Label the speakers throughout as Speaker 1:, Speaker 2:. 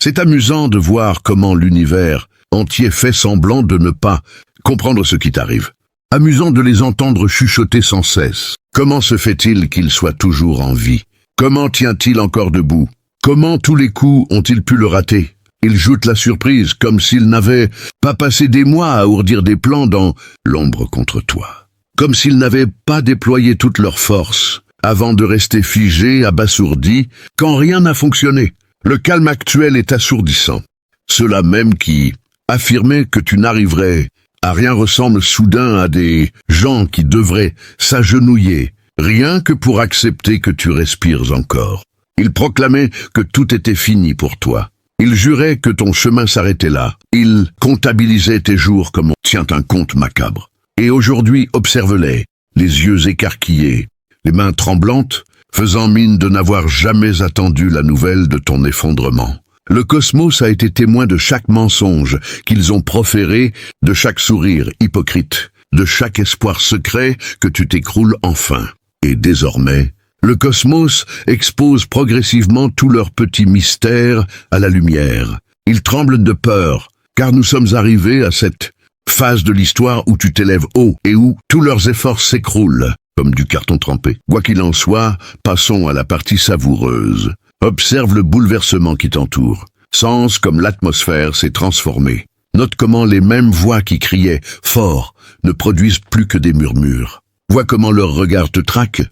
Speaker 1: C'est amusant de voir comment l'univers entier fait semblant de ne pas comprendre ce qui t'arrive. Amusant de les entendre chuchoter sans cesse. Comment se fait-il qu'il soit toujours en vie? Comment tient-il encore debout? Comment tous les coups ont-ils pu le rater? Ils jouent la surprise comme s'ils n'avaient pas passé des mois à ourdir des plans dans l'ombre contre toi. Comme s'ils n'avaient pas déployé toute leur force avant de rester figés, abasourdis, quand rien n'a fonctionné. Le calme actuel est assourdissant. Ceux-là même qui affirmaient que tu n'arriverais à rien ressemblent soudain à des gens qui devraient s'agenouiller, rien que pour accepter que tu respires encore. Ils proclamaient que tout était fini pour toi. Ils juraient que ton chemin s'arrêtait là. Ils comptabilisaient tes jours comme on tient un compte macabre. Et aujourd'hui, observe-les, les yeux écarquillés, les mains tremblantes, faisant mine de n'avoir jamais attendu la nouvelle de ton effondrement. Le cosmos a été témoin de chaque mensonge qu'ils ont proféré, de chaque sourire hypocrite, de chaque espoir secret que tu t'écroules enfin. Et désormais, le cosmos expose progressivement tous leurs petits mystères à la lumière. Ils tremblent de peur, car nous sommes arrivés à cette phase de l'histoire où tu t'élèves haut et où tous leurs efforts s'écroulent, comme du carton trempé. Quoi qu'il en soit, passons à la partie savoureuse. Observe le bouleversement qui t'entoure. Sens comme l'atmosphère s'est transformée. Note comment les mêmes voix qui criaient fort ne produisent plus que des murmures. Vois comment leur regard te traque,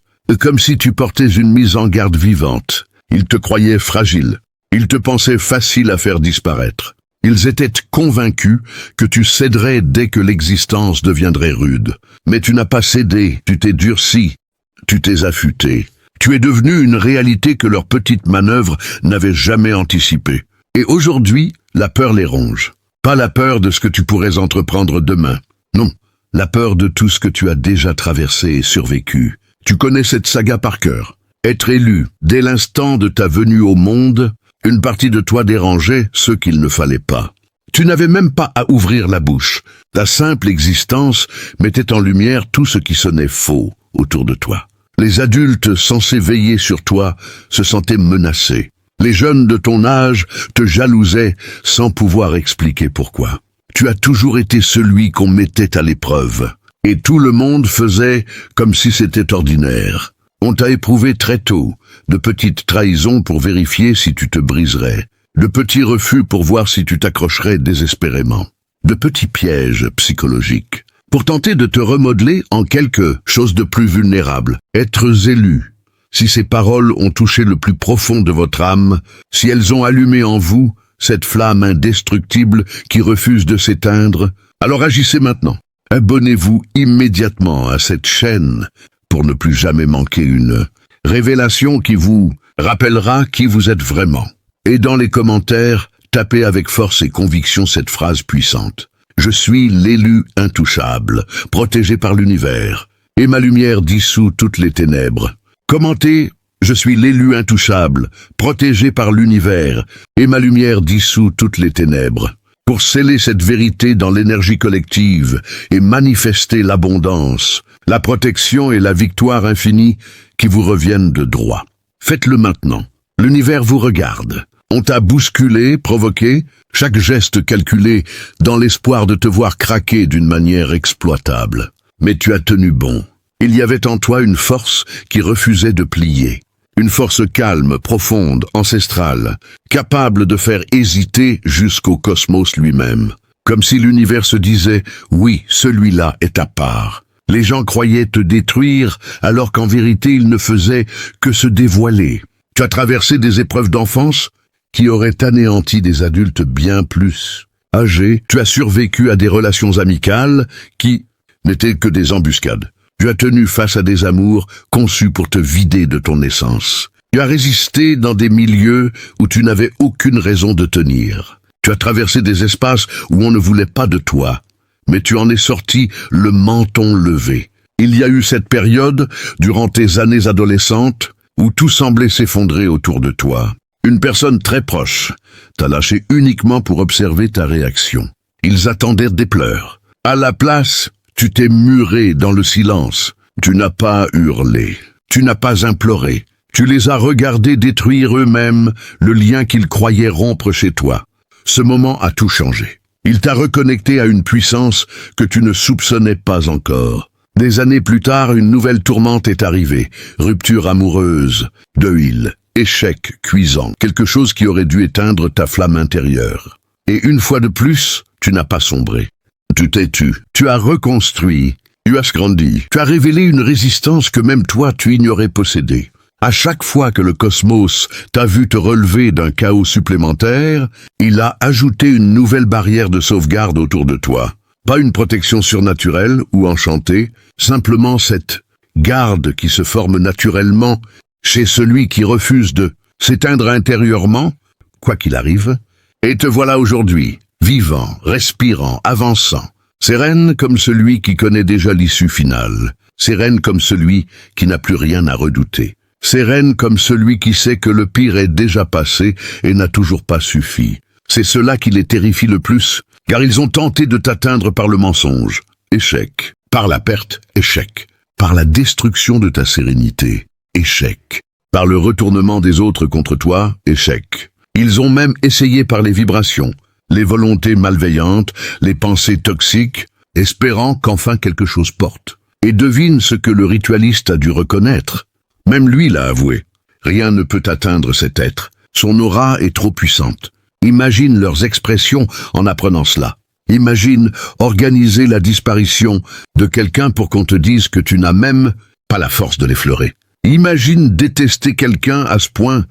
Speaker 1: comme si tu portais une mise en garde vivante. Ils te croyaient fragile. Ils te pensaient facile à faire disparaître. Ils étaient convaincus que tu céderais dès que l'existence deviendrait rude. Mais tu n'as pas cédé, tu t'es durci, tu t'es affûté. Tu es devenu une réalité que leurs petites manœuvres n'avaient jamais anticipée. Et aujourd'hui, la peur les ronge. Pas la peur de ce que tu pourrais entreprendre demain. Non, la peur de tout ce que tu as déjà traversé et survécu. Tu connais cette saga par cœur. Être élu, dès l'instant de ta venue au monde, une partie de toi dérangeait ce qu'il ne fallait pas. Tu n'avais même pas à ouvrir la bouche. Ta simple existence mettait en lumière tout ce qui sonnait faux autour de toi. Les adultes censés veiller sur toi se sentaient menacés. Les jeunes de ton âge te jalousaient sans pouvoir expliquer pourquoi. Tu as toujours été celui qu'on mettait à l'épreuve. Et tout le monde faisait comme si c'était ordinaire. On t'a éprouvé très tôt, de petites trahisons pour vérifier si tu te briserais, de petits refus pour voir si tu t'accrocherais désespérément, de petits pièges psychologiques, pour tenter de te remodeler en quelque chose de plus vulnérable. Être élu. Si ces paroles ont touché le plus profond de votre âme, si elles ont allumé en vous cette flamme indestructible qui refuse de s'éteindre, alors agissez maintenant. Abonnez-vous immédiatement à cette chaîne pour ne plus jamais manquer une révélation qui vous rappellera qui vous êtes vraiment. Et dans les commentaires, tapez avec force et conviction cette phrase puissante. Je suis l'élu intouchable, protégé par l'univers, et ma lumière dissout toutes les ténèbres. Commentez, je suis l'élu intouchable, protégé par l'univers, et ma lumière dissout toutes les ténèbres. Pour sceller cette vérité dans l'énergie collective et manifester l'abondance, la protection et la victoire infinie qui vous reviennent de droit. Faites-le maintenant. L'univers vous regarde. On t'a bousculé, provoqué, chaque geste calculé dans l'espoir de te voir craquer d'une manière exploitable. Mais tu as tenu bon. Il y avait en toi une force qui refusait de plier. Une force calme, profonde, ancestrale, capable de faire hésiter jusqu'au cosmos lui-même. Comme si l'univers se disait « Oui, celui-là est à part ». Les gens croyaient te détruire, alors qu'en vérité ils ne faisaient que se dévoiler. Tu as traversé des épreuves d'enfance qui auraient anéanti des adultes bien plus âgés. Tu as survécu à des relations amicales qui n'étaient que des embuscades. Tu as tenu face à des amours conçus pour te vider de ton essence. Tu as résisté dans des milieux où tu n'avais aucune raison de tenir. Tu as traversé des espaces où on ne voulait pas de toi, mais tu en es sorti le menton levé. Il y a eu cette période, durant tes années adolescentes, où tout semblait s'effondrer autour de toi. Une personne très proche t'a lâché uniquement pour observer ta réaction. Ils attendaient des pleurs. À la place, tu t'es muré dans le silence. Tu n'as pas hurlé. Tu n'as pas imploré. Tu les as regardés détruire eux-mêmes le lien qu'ils croyaient rompre chez toi. Ce moment a tout changé. Il t'a reconnecté à une puissance que tu ne soupçonnais pas encore. Des années plus tard, une nouvelle tourmente est arrivée. Rupture amoureuse, deuil, échec cuisant, quelque chose qui aurait dû éteindre ta flamme intérieure. Et une fois de plus, tu n'as pas sombré. Tu t'es tu. Tu as reconstruit. Tu as grandi. Tu as révélé une résistance que même toi tu ignorais posséder. À chaque fois que le cosmos t'a vu te relever d'un chaos supplémentaire, il a ajouté une nouvelle barrière de sauvegarde autour de toi. Pas une protection surnaturelle ou enchantée, simplement cette garde qui se forme naturellement chez celui qui refuse de s'éteindre intérieurement, quoi qu'il arrive. Et te voilà aujourd'hui, vivant, respirant, avançant, sereine comme celui qui connaît déjà l'issue finale, sereine comme celui qui n'a plus rien à redouter. Sereine comme celui qui sait que le pire est déjà passé et n'a toujours pas suffi. C'est cela qui les terrifie le plus, car ils ont tenté de t'atteindre par le mensonge. Échec. Par la perte, échec. Par la destruction de ta sérénité, échec. Par le retournement des autres contre toi, échec. Ils ont même essayé par les vibrations, les volontés malveillantes, les pensées toxiques, espérant qu'enfin quelque chose porte. Et devine ce que le ritualiste a dû reconnaître. Même lui l'a avoué. Rien ne peut atteindre cet être. Son aura est trop puissante. Imagine leurs expressions en apprenant cela. Imagine organiser la disparition de quelqu'un pour qu'on te dise que tu n'as même pas la force de l'effleurer. Imagine détester quelqu'un à ce point,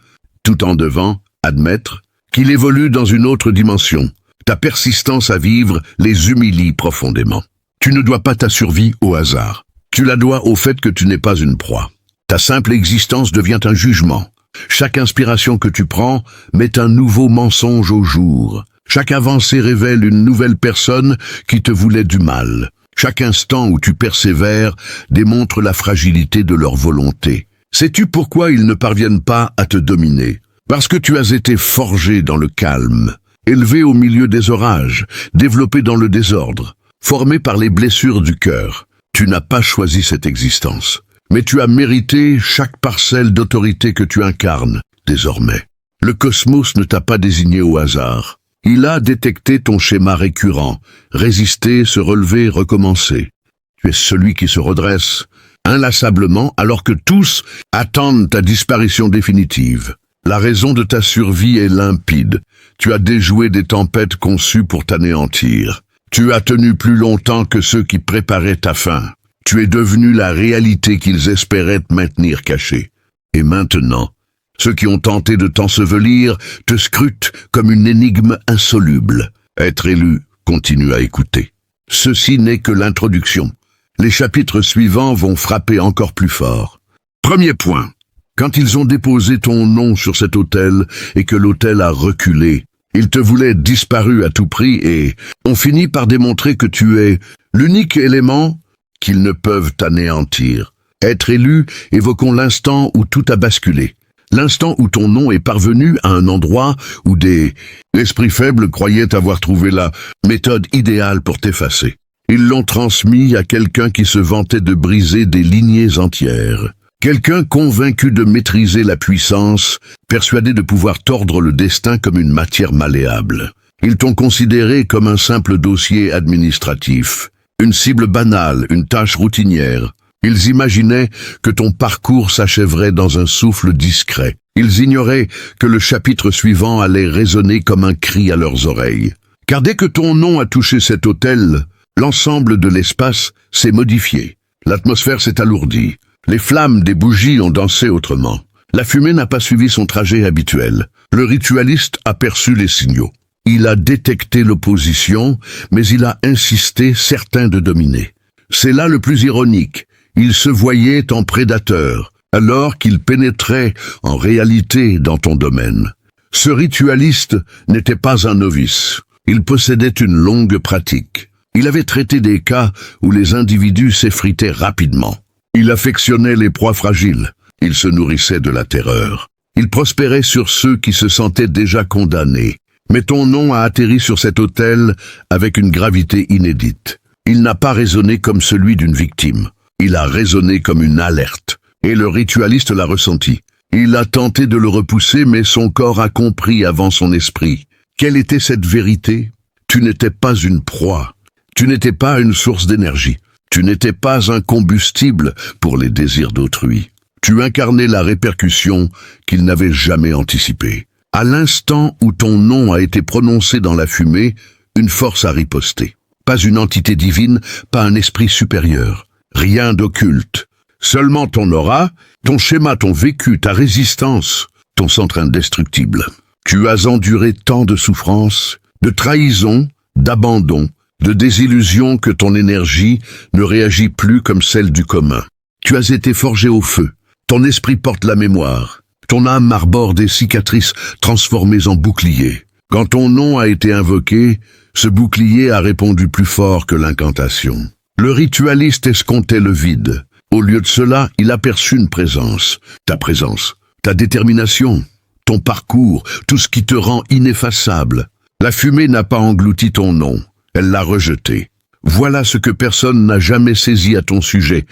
Speaker 1: tout en devant admettre qu'il évolue dans une autre dimension. Ta persistance à vivre les humilie profondément. Tu ne dois pas ta survie au hasard. Tu la dois au fait que tu n'es pas une proie. Ta simple existence devient un jugement. Chaque inspiration que tu prends met un nouveau mensonge au jour. Chaque avancée révèle une nouvelle personne qui te voulait du mal. Chaque instant où tu persévères démontre la fragilité de leur volonté. Sais-tu pourquoi ils ne parviennent pas à te dominer? Parce que tu as été forgé dans le calme, élevé au milieu des orages, développé dans le désordre, formé par les blessures du cœur. Tu n'as pas choisi cette existence. Mais tu as mérité chaque parcelle d'autorité que tu incarnes, désormais. Le cosmos ne t'a pas désigné au hasard. Il a détecté ton schéma récurrent, résister, se relever, recommencer. Tu es celui qui se redresse, inlassablement, alors que tous attendent ta disparition définitive. La raison de ta survie est limpide. Tu as déjoué des tempêtes conçues pour t'anéantir. Tu as tenu plus longtemps que ceux qui préparaient ta fin. Tu es devenu la réalité qu'ils espéraient te maintenir cachée. Et maintenant, ceux qui ont tenté de t'ensevelir te scrutent comme une énigme insoluble. Être élu, continue à écouter. Ceci n'est que l'introduction. Les chapitres suivants vont frapper encore plus fort. Premier point. Quand ils ont déposé ton nom sur cet autel et que l'autel a reculé, ils te voulaient disparu à tout prix et ont fini par démontrer que tu es l'unique élément qu'ils ne peuvent anéantir. Être élu, évoquons l'instant où tout a basculé. L'instant où ton nom est parvenu à un endroit où des esprits faibles croyaient avoir trouvé la méthode idéale pour t'effacer. Ils l'ont transmis à quelqu'un qui se vantait de briser des lignées entières. Quelqu'un convaincu de maîtriser la puissance, persuadé de pouvoir tordre le destin comme une matière malléable. Ils t'ont considéré comme un simple dossier administratif. Une cible banale, une tâche routinière. Ils imaginaient que ton parcours s'achèverait dans un souffle discret. Ils ignoraient que le chapitre suivant allait résonner comme un cri à leurs oreilles. Car dès que ton nom a touché cet autel, l'ensemble de l'espace s'est modifié. L'atmosphère s'est alourdie. Les flammes des bougies ont dansé autrement. La fumée n'a pas suivi son trajet habituel. Le ritualiste a perçu les signaux. Il a détecté l'opposition, mais il a insisté, certain de dominer. C'est là le plus ironique. Il se voyait en prédateur, alors qu'il pénétrait en réalité dans ton domaine. Ce ritualiste n'était pas un novice. Il possédait une longue pratique. Il avait traité des cas où les individus s'effritaient rapidement. Il affectionnait les proies fragiles. Il se nourrissait de la terreur. Il prospérait sur ceux qui se sentaient déjà condamnés. Mais ton nom a atterri sur cet autel avec une gravité inédite. Il n'a pas résonné comme celui d'une victime. Il a résonné comme une alerte. Et le ritualiste l'a ressenti. Il a tenté de le repousser, mais son corps a compris avant son esprit. Quelle était cette vérité? Tu n'étais pas une proie. Tu n'étais pas une source d'énergie. Tu n'étais pas un combustible pour les désirs d'autrui. Tu incarnais la répercussion qu'il n'avait jamais anticipée. À l'instant où ton nom a été prononcé dans la fumée, une force a riposté. Pas une entité divine, pas un esprit supérieur. Rien d'occulte. Seulement ton aura, ton schéma, ton vécu, ta résistance, ton centre indestructible. Tu as enduré tant de souffrances, de trahison, d'abandon, de désillusion que ton énergie ne réagit plus comme celle du commun. Tu as été forgé au feu. Ton esprit porte la mémoire. Ton âme arbore des cicatrices transformées en boucliers. Quand ton nom a été invoqué, ce bouclier a répondu plus fort que l'incantation. Le ritualiste escomptait le vide. Au lieu de cela, il aperçut une présence. Ta présence, ta détermination, ton parcours, tout ce qui te rend ineffaçable. La fumée n'a pas englouti ton nom, elle l'a rejeté. Voilà ce que personne n'a jamais saisi à ton sujet.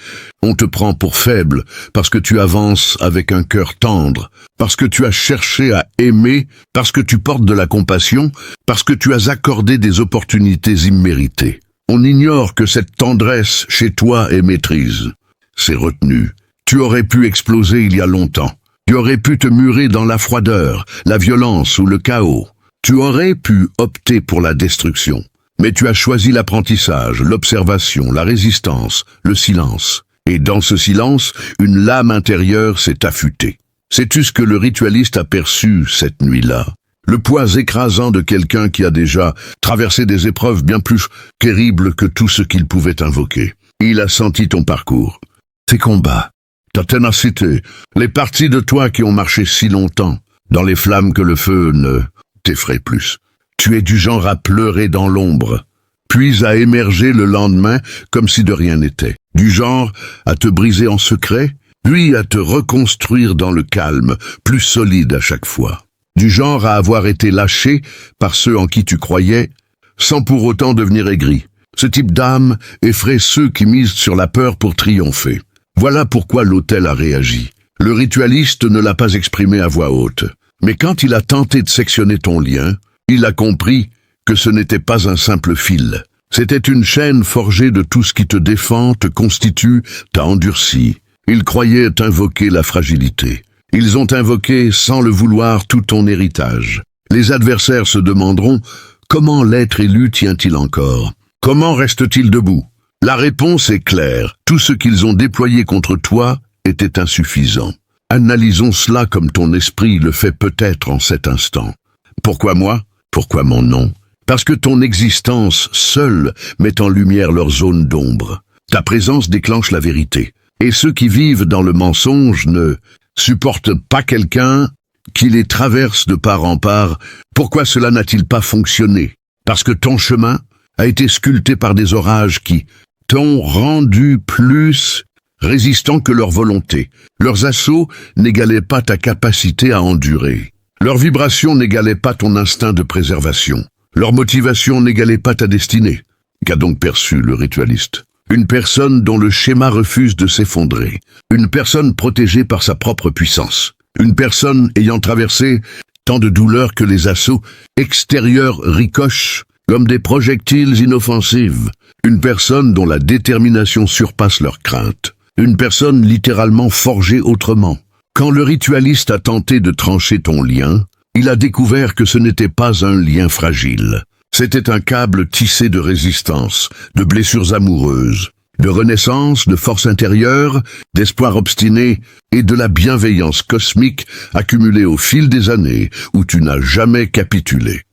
Speaker 1: On te prend pour faible parce que tu avances avec un cœur tendre, parce que tu as cherché à aimer, parce que tu portes de la compassion, parce que tu as accordé des opportunités imméritées. On ignore que cette tendresse chez toi est maîtrise. C'est retenu. Tu aurais pu exploser il y a longtemps. Tu aurais pu te murer dans la froideur, la violence ou le chaos. Tu aurais pu opter pour la destruction. Mais tu as choisi l'apprentissage, l'observation, la résistance, le silence. Et dans ce silence, une lame intérieure s'est affûtée. Sais-tu ce que le ritualiste a perçu cette nuit-là? Le poids écrasant de quelqu'un qui a déjà traversé des épreuves bien plus terribles que tout ce qu'il pouvait invoquer. Il a senti ton parcours, tes combats, ta ténacité, les parties de toi qui ont marché si longtemps, dans les flammes que le feu ne t'effraie plus. Tu es du genre à pleurer dans l'ombre, puis à émerger le lendemain comme si de rien n'était. Du genre à te briser en secret, puis à te reconstruire dans le calme, plus solide à chaque fois. Du genre à avoir été lâché par ceux en qui tu croyais, sans pour autant devenir aigri. Ce type d'âme effraie ceux qui misent sur la peur pour triompher. Voilà pourquoi l'autel a réagi. Le ritualiste ne l'a pas exprimé à voix haute. Mais quand il a tenté de sectionner ton lien, il a compris que ce n'était pas un simple fil. C'était une chaîne forgée de tout ce qui te défend, te constitue, t'a endurci. Ils croyaient invoquer la fragilité. Ils ont invoqué sans le vouloir tout ton héritage. Les adversaires se demanderont comment l'être élu tient-il encore? Comment reste-t-il debout? La réponse est claire. Tout ce qu'ils ont déployé contre toi était insuffisant. Analysons cela comme ton esprit le fait peut-être en cet instant. Pourquoi moi? Pourquoi mon nom? Parce que ton existence seule met en lumière leur zone d'ombre. Ta présence déclenche la vérité. Et ceux qui vivent dans le mensonge ne supportent pas quelqu'un qui les traverse de part en part. Pourquoi cela n'a-t-il pas fonctionné? Parce que ton chemin a été sculpté par des orages qui t'ont rendu plus résistant que leur volonté. Leurs assauts n'égalaient pas ta capacité à endurer. Leur vibration n'égalait pas ton instinct de préservation. Leur motivation n'égalait pas ta destinée. Qu'a donc perçu le ritualiste? Une personne dont le schéma refuse de s'effondrer. Une personne protégée par sa propre puissance. Une personne ayant traversé tant de douleurs que les assauts extérieurs ricochent comme des projectiles inoffensifs. Une personne dont la détermination surpasse leurs craintes. Une personne littéralement forgée autrement. Quand le ritualiste a tenté de trancher ton lien, il a découvert que ce n'était pas un lien fragile. C'était un câble tissé de résistance, de blessures amoureuses, de renaissance, de force intérieure, d'espoir obstiné et de la bienveillance cosmique accumulée au fil des années où tu n'as jamais capitulé.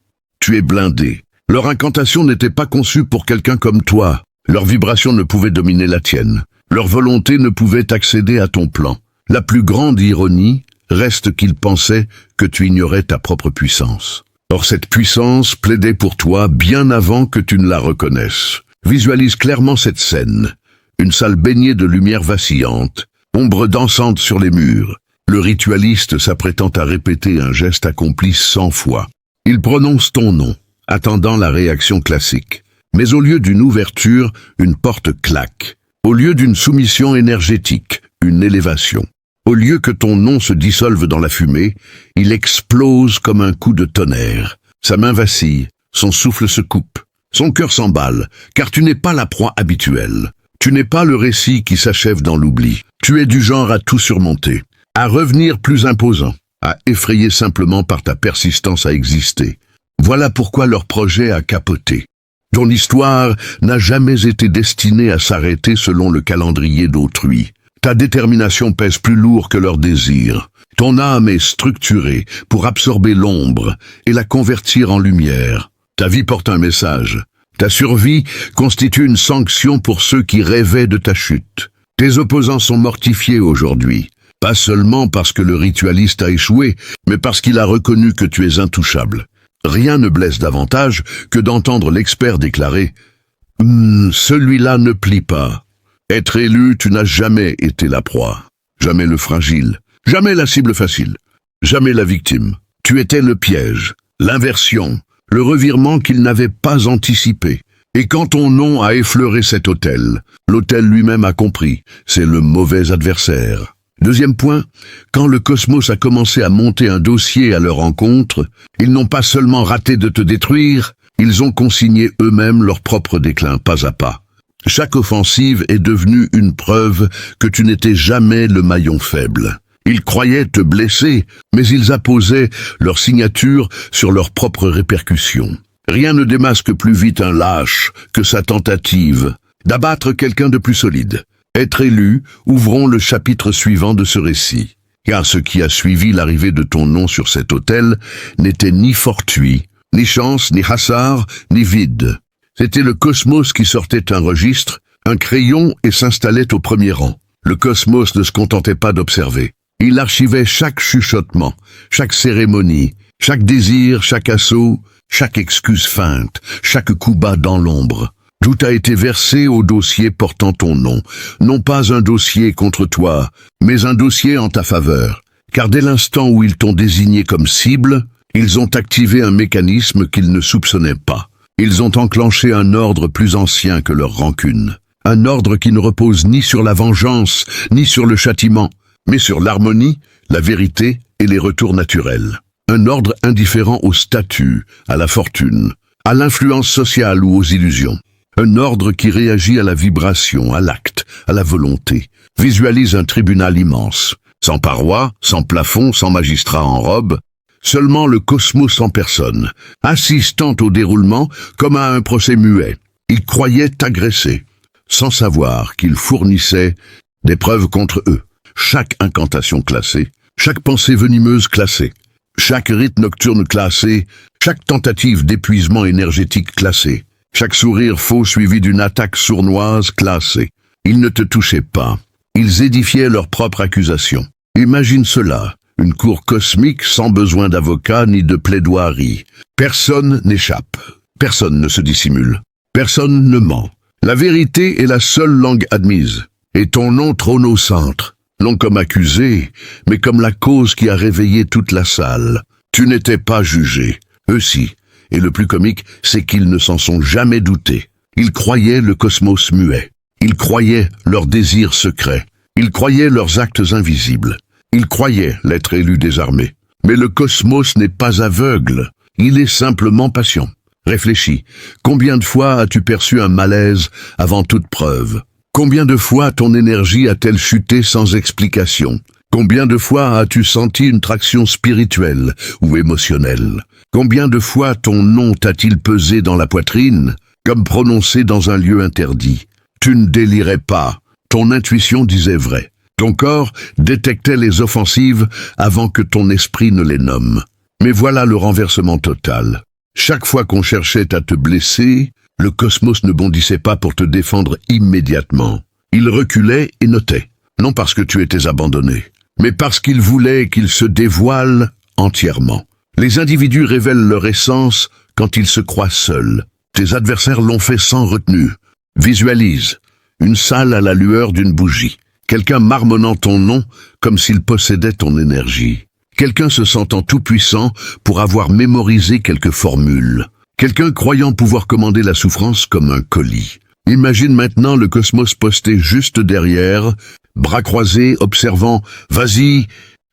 Speaker 1: Tu es blindé. Leur incantation n'était pas conçue pour quelqu'un comme toi. Leur vibration ne pouvait dominer la tienne. Leur volonté ne pouvait accéder à ton plan. La plus grande ironie reste qu'ils pensaient que tu ignorais ta propre puissance. Or cette puissance plaidait pour toi bien avant que tu ne la reconnaisses. Visualise clairement cette scène. Une salle baignée de lumière vacillante, ombre dansante sur les murs. Le ritualiste s'apprêtant à répéter un geste accompli 100 fois. Il prononce ton nom, attendant la réaction classique. Mais au lieu d'une ouverture, une porte claque. Au lieu d'une soumission énergétique, une élévation. Au lieu que ton nom se dissolve dans la fumée, il explose comme un coup de tonnerre. Sa main vacille, son souffle se coupe, son cœur s'emballe, car tu n'es pas la proie habituelle. Tu n'es pas le récit qui s'achève dans l'oubli. Tu es du genre à tout surmonter, à revenir plus imposant, à effrayer simplement par ta persistance à exister. Voilà pourquoi leur projet a capoté. Ton histoire n'a jamais été destinée à s'arrêter selon le calendrier d'autrui. Ta détermination pèse plus lourd que leurs désirs. Ton âme est structurée pour absorber l'ombre et la convertir en lumière. Ta vie porte un message. Ta survie constitue une sanction pour ceux qui rêvaient de ta chute. Tes opposants sont mortifiés aujourd'hui, pas seulement parce que le ritualiste a échoué, mais parce qu'il a reconnu que tu es intouchable. Rien ne blesse davantage que d'entendre l'expert déclarer « Celui-là ne plie pas ». Être élu, tu n'as jamais été la proie, jamais le fragile, jamais la cible facile, jamais la victime. Tu étais le piège, l'inversion, le revirement qu'il n'avait pas anticipé. Et quand ton nom a effleuré cet autel, l'autel lui-même a compris, c'est le mauvais adversaire. Deuxième point, quand le cosmos a commencé à monter un dossier à leur encontre, ils n'ont pas seulement raté de te détruire, ils ont consigné eux-mêmes leur propre déclin pas à pas. Chaque offensive est devenue une preuve que tu n'étais jamais le maillon faible. Ils croyaient te blesser, mais ils apposaient leur signature sur leurs propres répercussions. Rien ne démasque plus vite un lâche que sa tentative d'abattre quelqu'un de plus solide. Être élu, ouvrons le chapitre suivant de ce récit. Car ce qui a suivi l'arrivée de ton nom sur cet autel n'était ni fortuit, ni chance, ni hasard, ni vide. C'était le cosmos qui sortait un registre, un crayon et s'installait au premier rang. Le cosmos ne se contentait pas d'observer. Il archivait chaque chuchotement, chaque cérémonie, chaque désir, chaque assaut, chaque excuse feinte, chaque coup bas dans l'ombre. Tout a été versé au dossier portant ton nom. Non pas un dossier contre toi, mais un dossier en ta faveur. Car dès l'instant où ils t'ont désigné comme cible, ils ont activé un mécanisme qu'ils ne soupçonnaient pas. Ils ont enclenché un ordre plus ancien que leur rancune. Un ordre qui ne repose ni sur la vengeance, ni sur le châtiment, mais sur l'harmonie, la vérité et les retours naturels. Un ordre indifférent au statut, à la fortune, à l'influence sociale ou aux illusions. Un ordre qui réagit à la vibration, à l'acte, à la volonté. Visualise un tribunal immense, sans parois, sans plafond, sans magistrat en robe, seulement le cosmos en personne, assistant au déroulement comme à un procès muet. Ils croyaient agresser, sans savoir qu'ils fournissaient des preuves contre eux. Chaque incantation classée, chaque pensée venimeuse classée, chaque rite nocturne classé, chaque tentative d'épuisement énergétique classée, chaque sourire faux suivi d'une attaque sournoise classée. Ils ne te touchaient pas, ils édifiaient leur propre accusation. Imagine cela. Une cour cosmique sans besoin d'avocat ni de plaidoirie. Personne n'échappe. Personne ne se dissimule. Personne ne ment. La vérité est la seule langue admise. Et ton nom trône au centre. Non comme accusé, mais comme la cause qui a réveillé toute la salle. Tu n'étais pas jugé. Eux si. Et le plus comique, c'est qu'ils ne s'en sont jamais doutés. Ils croyaient le cosmos muet. Ils croyaient leurs désirs secrets. Ils croyaient leurs actes invisibles. Ils croyaient l'être élu désarmé. Mais le cosmos n'est pas aveugle, il est simplement patient. Réfléchis, combien de fois as-tu perçu un malaise avant toute preuve? Combien de fois ton énergie a-t-elle chuté sans explication? Combien de fois as-tu senti une traction spirituelle ou émotionnelle? Combien de fois ton nom t'a-t-il pesé dans la poitrine, comme prononcé dans un lieu interdit? Tu ne délirais pas, ton intuition disait vrai. Ton corps détectait les offensives avant que ton esprit ne les nomme. Mais voilà le renversement total. Chaque fois qu'on cherchait à te blesser, le cosmos ne bondissait pas pour te défendre immédiatement. Il reculait et notait, non parce que tu étais abandonné, mais parce qu'il voulait qu'il se dévoile entièrement. Les individus révèlent leur essence quand ils se croient seuls. Tes adversaires l'ont fait sans retenue. Visualise une salle à la lueur d'une bougie. Quelqu'un marmonnant ton nom comme s'il possédait ton énergie. Quelqu'un se sentant tout-puissant pour avoir mémorisé quelques formules. Quelqu'un croyant pouvoir commander la souffrance comme un colis. Imagine maintenant le cosmos posté juste derrière, bras croisés, observant. Vas-y,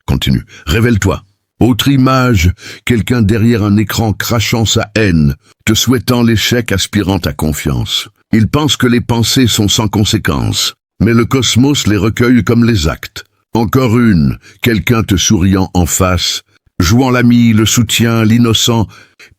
Speaker 1: continue, révèle-toi. Autre image, quelqu'un derrière un écran crachant sa haine, te souhaitant l'échec, aspirant à confiance. Il pense que les pensées sont sans conséquence, mais le cosmos les recueille comme les actes. Encore une, quelqu'un te souriant en face, jouant l'ami, le soutien, l'innocent,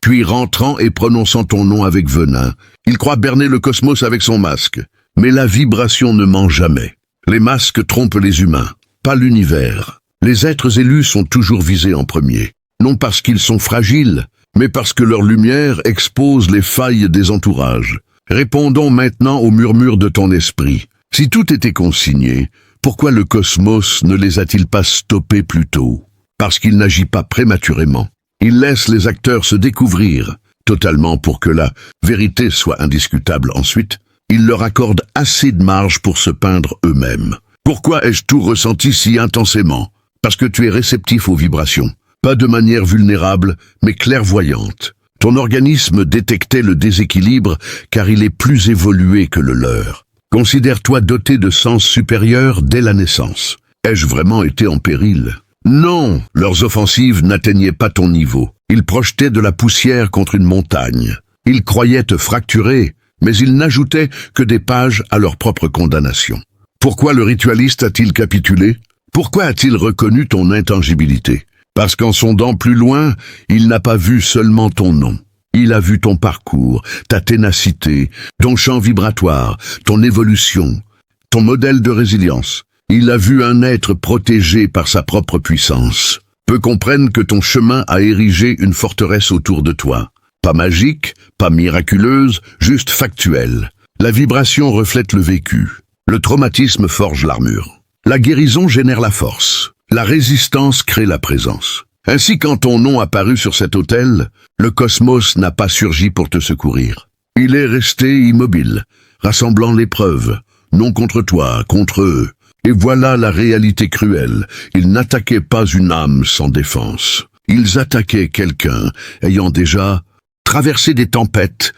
Speaker 1: puis rentrant et prononçant ton nom avec venin. Il croit berner le cosmos avec son masque, mais la vibration ne ment jamais. Les masques trompent les humains, pas l'univers. Les êtres élus sont toujours visés en premier, non parce qu'ils sont fragiles, mais parce que leur lumière expose les failles des entourages. Répondons maintenant aux murmures de ton esprit. Si tout était consigné, pourquoi le cosmos ne les a-t-il pas stoppés plus tôt? Parce qu'il n'agit pas prématurément. Il laisse les acteurs se découvrir, totalement pour que la vérité soit indiscutable ensuite. Il leur accorde assez de marge pour se peindre eux-mêmes. Pourquoi ai-je tout ressenti si intensément? Parce que tu es réceptif aux vibrations, pas de manière vulnérable, mais clairvoyante. Ton organisme détectait le déséquilibre car il est plus évolué que le leur. Considère-toi doté de sens supérieurs dès la naissance. Ai-je vraiment été en péril? Non, leurs offensives n'atteignaient pas ton niveau. Ils projetaient de la poussière contre une montagne. Ils croyaient te fracturer, mais ils n'ajoutaient que des pages à leur propre condamnation. Pourquoi le ritualiste a-t-il capitulé? Pourquoi a-t-il reconnu ton intangibilité? Parce qu'en sondant plus loin, il n'a pas vu seulement ton nom. Il a vu ton parcours, ta ténacité, ton champ vibratoire, ton évolution, ton modèle de résilience. Il a vu un être protégé par sa propre puissance. Peu comprennent que ton chemin a érigé une forteresse autour de toi. Pas magique, pas miraculeuse, juste factuelle. La vibration reflète le vécu. Le traumatisme forge l'armure. La guérison génère la force. La résistance crée la présence. Ainsi, quand ton nom apparut sur cet autel, le cosmos n'a pas surgi pour te secourir. Il est resté immobile, rassemblant les preuves, non contre toi, contre eux. Et voilà la réalité cruelle. Ils n'attaquaient pas une âme sans défense. Ils attaquaient quelqu'un ayant déjà traversé des tempêtes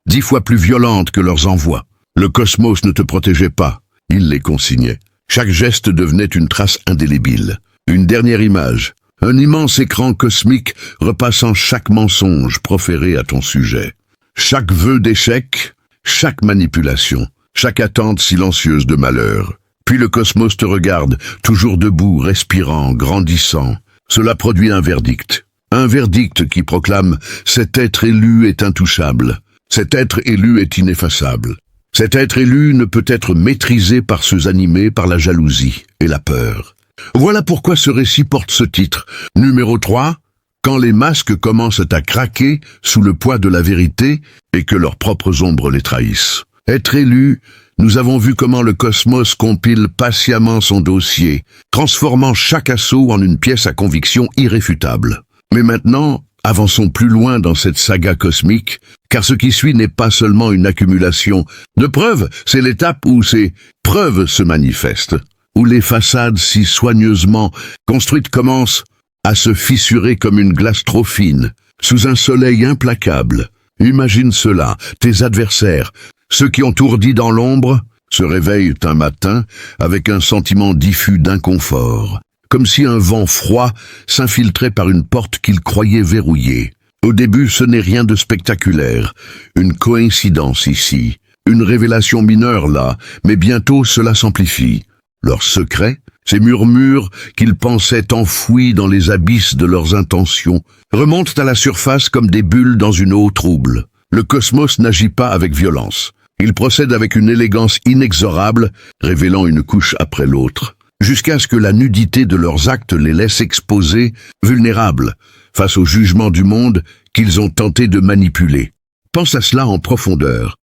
Speaker 1: 10 fois plus violentes que leurs envois. Le cosmos ne te protégeait pas, il les consignait. Chaque geste devenait une trace indélébile. Une dernière image, un immense écran cosmique repassant chaque mensonge proféré à ton sujet. Chaque vœu d'échec, chaque manipulation, chaque attente silencieuse de malheur. Puis le cosmos te regarde, toujours debout, respirant, grandissant. Cela produit un verdict. Un verdict qui proclame « Cet être élu est intouchable. Cet être élu est ineffaçable. Cet être élu ne peut être maîtrisé par ceux animés par la jalousie et la peur. » Voilà pourquoi ce récit porte ce titre. Numéro 3, quand les masques commencent à craquer sous le poids de la vérité et que leurs propres ombres les trahissent. Être élu, nous avons vu comment le cosmos compile patiemment son dossier, transformant chaque assaut en une pièce à conviction irréfutable. Mais maintenant, avançons plus loin dans cette saga cosmique, car ce qui suit n'est pas seulement une accumulation de preuves, c'est l'étape où ces preuves se manifestent, où les façades si soigneusement construites commencent à se fissurer comme une glace trop fine, sous un soleil implacable. Imagine cela, tes adversaires, ceux qui ont ourdi dans l'ombre, se réveillent un matin avec un sentiment diffus d'inconfort, comme si un vent froid s'infiltrait par une porte qu'ils croyaient verrouillée. Au début, ce n'est rien de spectaculaire, une coïncidence ici, une révélation mineure là, mais bientôt cela s'amplifie. Leurs secrets, ces murmures qu'ils pensaient enfouis dans les abysses de leurs intentions, remontent à la surface comme des bulles dans une eau trouble. Le cosmos n'agit pas avec violence. Il procède avec une élégance inexorable, révélant une couche après l'autre, jusqu'à ce que la nudité de leurs actes les laisse exposés, vulnérables, face au jugement du monde qu'ils ont tenté de manipuler. Pense à cela en profondeur.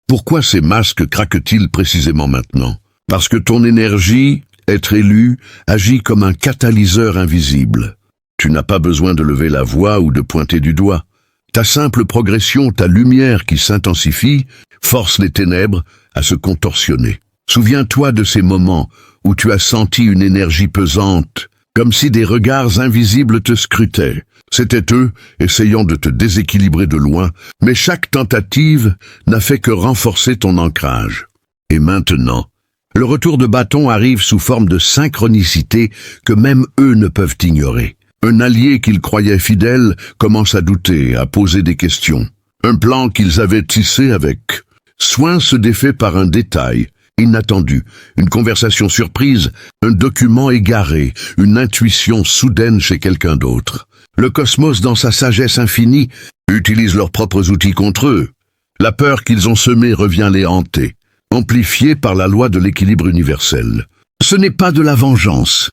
Speaker 1: Pourquoi ces masques craquent-ils précisément maintenant? Parce que ton énergie, être élu, agit comme un catalyseur invisible. Tu n'as pas besoin de lever la voix ou de pointer du doigt. Ta simple progression, ta lumière qui s'intensifie, force les ténèbres à se contorsionner. Souviens-toi de ces moments où tu as senti une énergie pesante, comme si des regards invisibles te scrutaient. C'étaient eux, essayant de te déséquilibrer de loin, mais chaque tentative n'a fait que renforcer ton ancrage. Et maintenant, Le retour de bâton arrive sous forme de synchronicité que même eux ne peuvent ignorer. Un allié qu'ils croyaient fidèle commence à douter, à poser des questions. Un plan qu'ils avaient tissé avec soin se défait par un détail inattendu, une conversation surprise, un document égaré, une intuition soudaine chez quelqu'un d'autre. Le cosmos, dans sa sagesse infinie, utilise leurs propres outils contre eux. La peur qu'ils ont semée revient les hanter, amplifiée par la loi de l'équilibre universel. Ce n'est pas de la vengeance.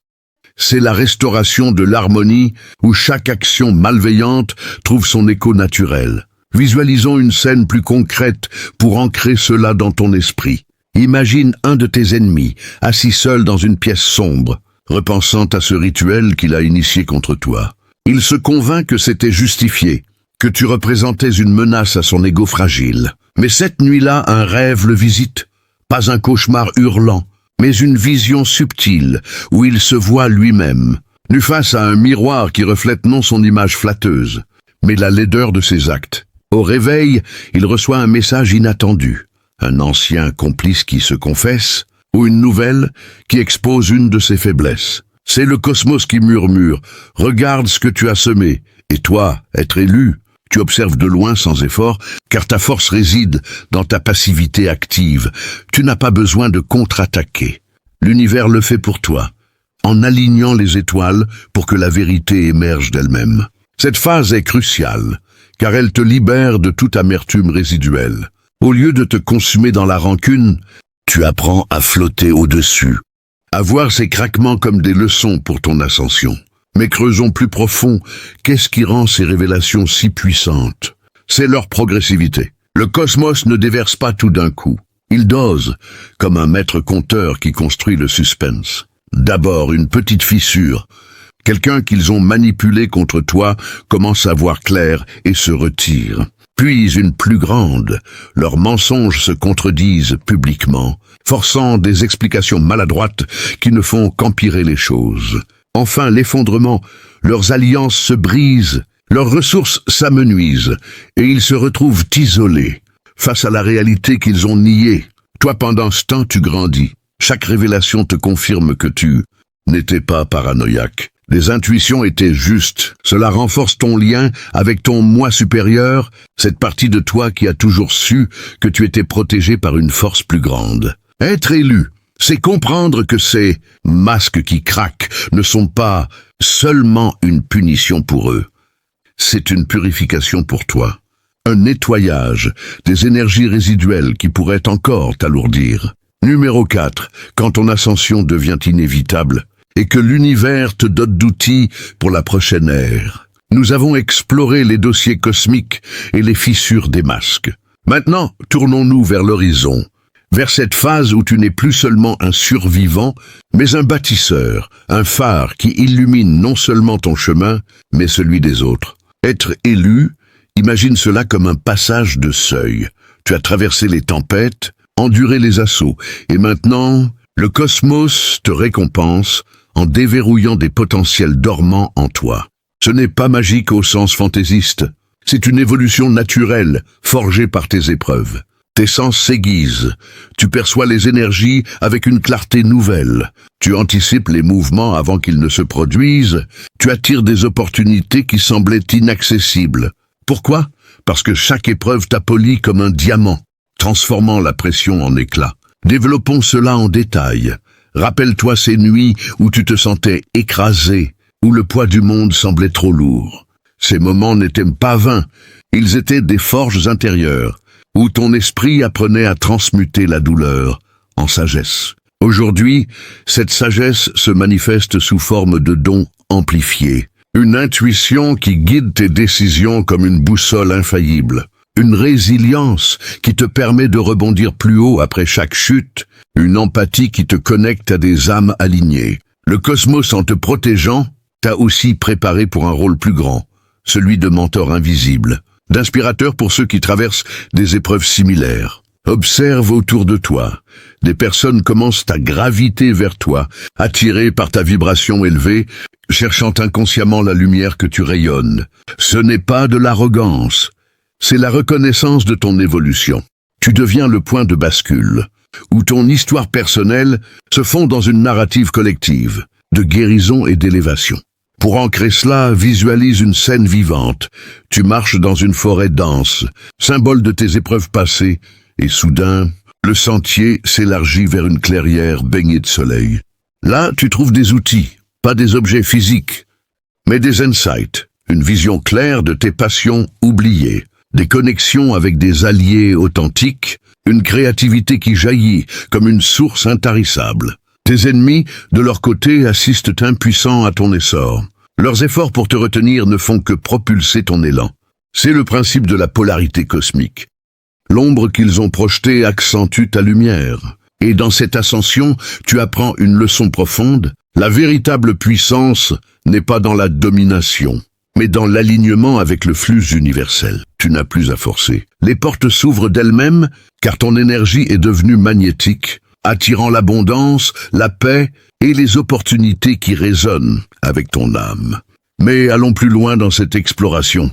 Speaker 1: C'est la restauration de l'harmonie où chaque action malveillante trouve son écho naturel. Visualisons une scène plus concrète pour ancrer cela dans ton esprit. Imagine un de tes ennemis, assis seul dans une pièce sombre, repensant à ce rituel qu'il a initié contre toi. Il se convainc que c'était justifié, que tu représentais une menace à son ego fragile. Mais cette nuit-là, un rêve le visite, pas un cauchemar hurlant, mais une vision subtile où il se voit lui-même, nu face à un miroir qui reflète non son image flatteuse, mais la laideur de ses actes. Au réveil, il reçoit un message inattendu. Un ancien complice qui se confesse, ou une nouvelle qui expose une de ses faiblesses. C'est le cosmos qui murmure « Regarde ce que tu as semé ». Et toi, être élu, tu observes de loin sans effort, car ta force réside dans ta passivité active. Tu n'as pas besoin de contre-attaquer. L'univers le fait pour toi, en alignant les étoiles pour que la vérité émerge d'elle-même. Cette phase est cruciale, car elle te libère de toute amertume résiduelle. Au lieu de te consumer dans la rancune, tu apprends à flotter au-dessus, à voir ces craquements comme des leçons pour ton ascension. Mais creusons plus profond, qu'est-ce qui rend ces révélations si puissantes? C'est leur progressivité. Le cosmos ne déverse pas tout d'un coup. Il dose, comme un maître conteur qui construit le suspense. D'abord, une petite fissure. Quelqu'un qu'ils ont manipulé contre toi commence à voir clair et se retire. Puis une plus grande, leurs mensonges se contredisent publiquement, forçant des explications maladroites qui ne font qu'empirer les choses. Enfin, l'effondrement, leurs alliances se brisent, leurs ressources s'amenuisent, et ils se retrouvent isolés, face à la réalité qu'ils ont niée. Toi, pendant ce temps, tu grandis. Chaque révélation te confirme que tu n'étais pas paranoïaque. Les intuitions étaient justes. Cela renforce ton lien avec ton moi supérieur, cette partie de toi qui a toujours su que tu étais protégé par une force plus grande. Être élu, c'est comprendre que ces masques qui craquent ne sont pas seulement une punition pour eux. C'est une purification pour toi. Un nettoyage des énergies résiduelles qui pourraient encore t'alourdir. Numéro 4. Quand ton ascension devient inévitable, et que l'univers te dote d'outils pour la prochaine ère. Nous avons exploré les dossiers cosmiques et les fissures des masques. Maintenant, tournons-nous vers l'horizon, vers cette phase où tu n'es plus seulement un survivant, mais un bâtisseur, un phare qui illumine non seulement ton chemin, mais celui des autres. Être élu, imagine cela comme un passage de seuil. Tu as traversé les tempêtes, enduré les assauts, et maintenant, le cosmos te récompense en déverrouillant des potentiels dormants en toi. Ce n'est pas magique au sens fantaisiste, c'est une évolution naturelle, forgée par tes épreuves. Tes sens s'aiguisent, tu perçois les énergies avec une clarté nouvelle, tu anticipes les mouvements avant qu'ils ne se produisent, tu attires des opportunités qui semblaient inaccessibles. Pourquoi? Parce que chaque épreuve t'a poli comme un diamant, transformant la pression en éclat. Développons cela en détail. Rappelle-toi ces nuits où tu te sentais écrasé, où le poids du monde semblait trop lourd. Ces moments n'étaient pas vains, ils étaient des forges intérieures, où ton esprit apprenait à transmuter la douleur en sagesse. Aujourd'hui, cette sagesse se manifeste sous forme de dons amplifiés, une intuition qui guide tes décisions comme une boussole infaillible. Une résilience qui te permet de rebondir plus haut après chaque chute, une empathie qui te connecte à des âmes alignées. Le cosmos, en te protégeant, t'a aussi préparé pour un rôle plus grand, celui de mentor invisible, d'inspirateur pour ceux qui traversent des épreuves similaires. Observe autour de toi. Des personnes commencent à graviter vers toi, attirées par ta vibration élevée, cherchant inconsciemment la lumière que tu rayonnes. Ce n'est pas de l'arrogance. C'est la reconnaissance de ton évolution. Tu deviens le point de bascule, où ton histoire personnelle se fond dans une narrative collective, de guérison et d'élévation. Pour ancrer cela, visualise une scène vivante. Tu marches dans une forêt dense, symbole de tes épreuves passées, et soudain, le sentier s'élargit vers une clairière baignée de soleil. Là, tu trouves des outils, pas des objets physiques, mais des insights, une vision claire de tes passions oubliées, des connexions avec des alliés authentiques, une créativité qui jaillit comme une source intarissable. Tes ennemis, de leur côté, assistent impuissants à ton essor. Leurs efforts pour te retenir ne font que propulser ton élan. C'est le principe de la polarité cosmique. L'ombre qu'ils ont projetée accentue ta lumière. Et dans cette ascension, tu apprends une leçon profonde. La véritable puissance n'est pas dans la domination, mais dans l'alignement avec le flux universel. Tu n'as plus à forcer. Les portes s'ouvrent d'elles-mêmes, car ton énergie est devenue magnétique, attirant l'abondance, la paix et les opportunités qui résonnent avec ton âme. Mais allons plus loin dans cette exploration.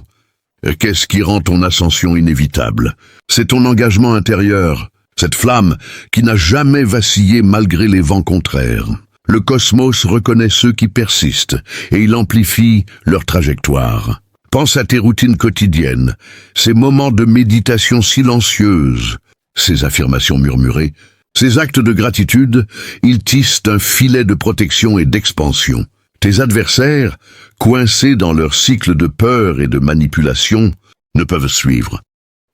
Speaker 1: Qu'est-ce qui rend ton ascension inévitable? C'est ton engagement intérieur, cette flamme qui n'a jamais vacillé malgré les vents contraires. Le cosmos reconnaît ceux qui persistent et il amplifie leur trajectoire. Pense à tes routines quotidiennes, ces moments de méditation silencieuse, ces affirmations murmurées, ces actes de gratitude, ils tissent un filet de protection et d'expansion. Tes adversaires, coincés dans leur cycle de peur et de manipulation, ne peuvent suivre.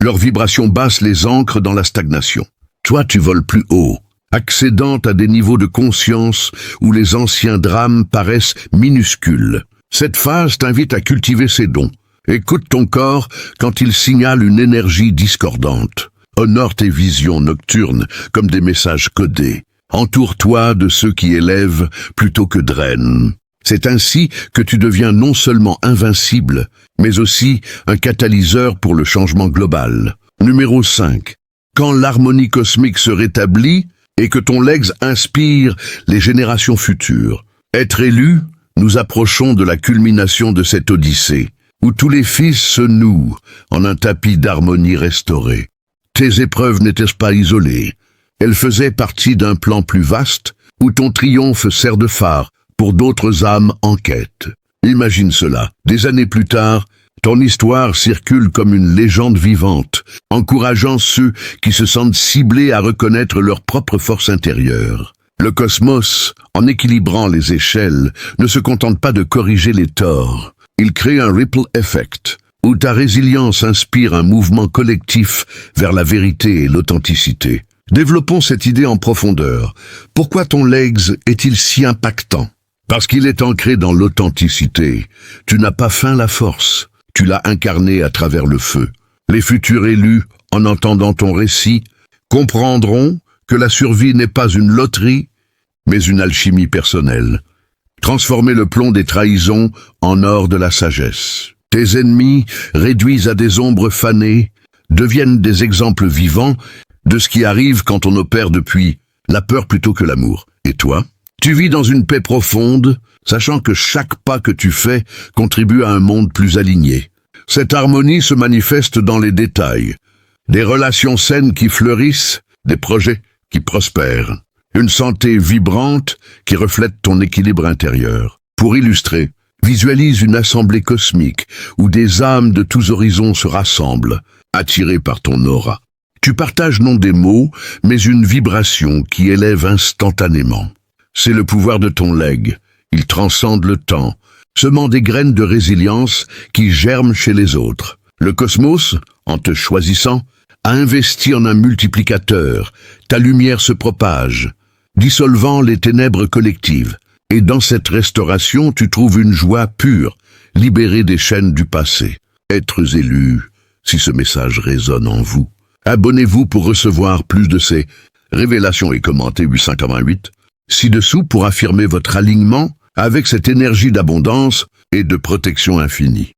Speaker 1: Leurs vibrations basses les ancrent dans la stagnation. Toi, tu voles plus haut, accédant à des niveaux de conscience où les anciens drames paraissent minuscules. Cette phase t'invite à cultiver ses dons. Écoute ton corps quand il signale une énergie discordante. Honore tes visions nocturnes comme des messages codés. Entoure-toi de ceux qui élèvent plutôt que drainent. C'est ainsi que tu deviens non seulement invincible, mais aussi un catalyseur pour le changement global. Numéro 5. Quand l'harmonie cosmique se rétablit et que ton legs inspire les générations futures. Être élu, nous approchons de la culmination de cette odyssée, où tous les fils se nouent en un tapis d'harmonie restauré. Tes épreuves n'étaient pas isolées. Elles faisaient partie d'un plan plus vaste, où ton triomphe sert de phare pour d'autres âmes en quête. Imagine cela. Des années plus tard, ton histoire circule comme une légende vivante, encourageant ceux qui se sentent ciblés à reconnaître leur propre force intérieure. Le cosmos, en équilibrant les échelles, ne se contente pas de corriger les torts. Il crée un ripple effect, où ta résilience inspire un mouvement collectif vers la vérité et l'authenticité. Développons cette idée en profondeur. Pourquoi ton legs est-il si impactant? Parce qu'il est ancré dans l'authenticité. Tu n'as pas feint la force. Tu l'as incarné à travers le feu. Les futurs élus, en entendant ton récit, comprendront que la survie n'est pas une loterie, mais une alchimie personnelle. Transformer le plomb des trahisons en or de la sagesse. Tes ennemis, réduits à des ombres fanées, deviennent des exemples vivants de ce qui arrive quand on opère depuis la peur plutôt que l'amour. Et toi? Tu vis dans une paix profonde, sachant que chaque pas que tu fais contribue à un monde plus aligné. Cette harmonie se manifeste dans les détails. Des relations saines qui fleurissent, des projets qui prospèrent. Une santé vibrante qui reflète ton équilibre intérieur. Pour illustrer, visualise une assemblée cosmique où des âmes de tous horizons se rassemblent, attirées par ton aura. Tu partages non des mots, mais une vibration qui élève instantanément. C'est le pouvoir de ton legs. Il transcende le temps, semant des graines de résilience qui germent chez les autres. Le cosmos, en te choisissant, a investi en un multiplicateur. Ta lumière se propage, dissolvant les ténèbres collectives. Et dans cette restauration, tu trouves une joie pure, libérée des chaînes du passé. Êtres élus, si ce message résonne en vous. Abonnez-vous pour recevoir plus de ces révélations et commentez 888 ci-dessous pour affirmer votre alignement avec cette énergie d'abondance et de protection infinie.